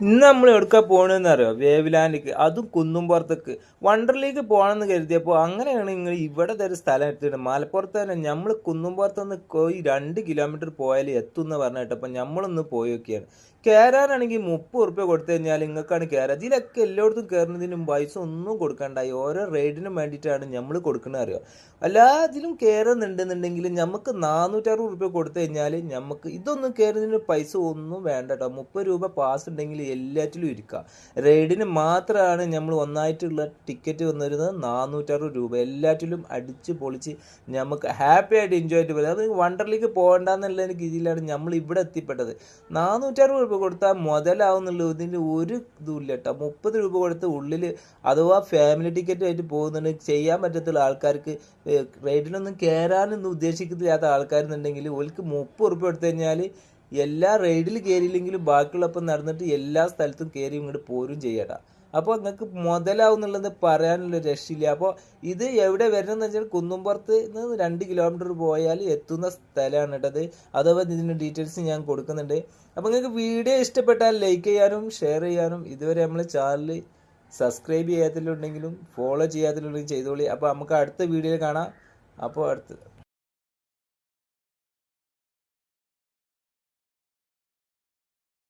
ഇന്ന് നമ്മൾ എവിടേക്കാ പോകണമെന്ന് അറിയോ? വേവ്ലാൻഡിക്ക്, അതും കുന്നുംപുറത്തേക്ക്. വണ്ടർലേക്ക് പോകണമെന്ന് കരുതിയപ്പോൾ അങ്ങനെയാണ് നിങ്ങൾ ഇവിടെ ഒരു സ്ഥലം എടുത്തിട്ട് മലപ്പുറത്ത് തന്നെ നമ്മൾ കുന്നുംപുറത്ത് നിന്ന് പോയി 2 കിലോമീറ്റർ പോയാൽ എത്തും എന്ന് പറഞ്ഞ കേട്ടപ്പോൾ നമ്മളൊന്ന് പോയി നോക്കിയാണ്. കയറാനാണെങ്കിൽ 30 ഉറുപ്പ്യ കൊടുത്തു കഴിഞ്ഞാൽ നിങ്ങൾക്കാണ് കയറുക. ഇതിലൊക്കെ എല്ലായിടത്തും കയറുന്നതിനും പൈസ ഒന്നും കൊടുക്കണ്ടായി, ഓരോ റൈഡിനും വേണ്ടിയിട്ടാണ് നമ്മൾ കൊടുക്കുന്നത് അറിയോ. എല്ലാത്തിലും കയറുന്നുണ്ടെന്നുണ്ടെങ്കിൽ നമുക്ക് 460 ഉറുപ്പ്യ കൊടുത്തു കഴിഞ്ഞാൽ നമുക്ക് ഇതൊന്നും കയറുന്നതിന് പൈസ ഒന്നും വേണ്ട കേട്ടോ. 30 രൂപ പാസ് ഉണ്ടെങ്കിൽ എല്ലാറ്റിലും ഇരിക്കുക. റൈഡിന് മാത്രമാണ് നമ്മൾ ഒന്നായിട്ടുള്ള ടിക്കറ്റ് വന്നിരുന്നത് 460 രൂപ. എല്ലാറ്റിലും അടിച്ച് പൊളിച്ച് നമുക്ക് ഹാപ്പി ആയിട്ട് എൻജോയ് ആയിട്ട് വരും. അത് വണ്ടർലേക്ക് പോകണ്ടെന്നുള്ള രീതിയിലാണ് നമ്മൾ ഇവിടെ എത്തിപ്പെട്ടത്. 460 രൂപ കൊടുത്താൽ മുതലാവുന്നുള്ള ഇതിൻ്റെ ഒരു ഇതുമില്ല കേട്ടോ. 30 രൂപ കൊടുത്ത് ഉള്ളിൽ അഥവാ ഫാമിലി ടിക്കറ്റ് ആയിട്ട് പോകുന്നുണ്ട് ചെയ്യാൻ പറ്റത്തുള്ള ആൾക്കാർക്ക്, റൈഡിലൊന്നും കയറാനൊന്നും ഉദ്ദേശിക്കുന്നില്ലാത്ത ആൾക്കാരെന്നുണ്ടെങ്കിൽ ഓൽക്ക് 30 ഉറുപ്പ്യ കൊടുത്തു കഴിഞ്ഞാൽ എല്ലാ റൈഡിൽ കയറിയില്ലെങ്കിലും ബാക്കിയുള്ളപ്പം നടന്നിട്ട് എല്ലാ സ്ഥലത്തും കയറി ഇങ്ങോട്ട് പോരും ചെയ്യട്ടാ. അപ്പോൾ നിങ്ങൾക്ക് മുതലാവും എന്നുള്ളത് പറയാനുള്ള രക്ഷയില്ല. അപ്പോൾ ഇത് എവിടെ വരണമെന്ന് വെച്ചാൽ കുന്നുംപുറത്ത് നിന്ന് 2 കിലോമീറ്റർ പോയാൽ എത്തുന്ന സ്ഥലമാണ് കേട്ടത്. അഥവാ ഇതിൻ്റെ ഡീറ്റെയിൽസ് ഞാൻ കൊടുക്കുന്നുണ്ട്. അപ്പോൾ നിങ്ങൾക്ക് വീഡിയോ ഇഷ്ടപ്പെട്ടാൽ ലൈക്ക് ചെയ്യാനും ഷെയർ ചെയ്യാനും, ഇതുവരെ നമ്മളെ ചാനൽ സബ്സ്ക്രൈബ് ചെയ്യാത്തിലുണ്ടെങ്കിലും ഫോളോ ചെയ്യാത്തിലുണ്ടെങ്കിലും ചെയ്തോളി. അപ്പോൾ നമുക്ക് അടുത്ത വീഡിയോയിൽ കാണാം. അപ്പോൾ അടുത്ത്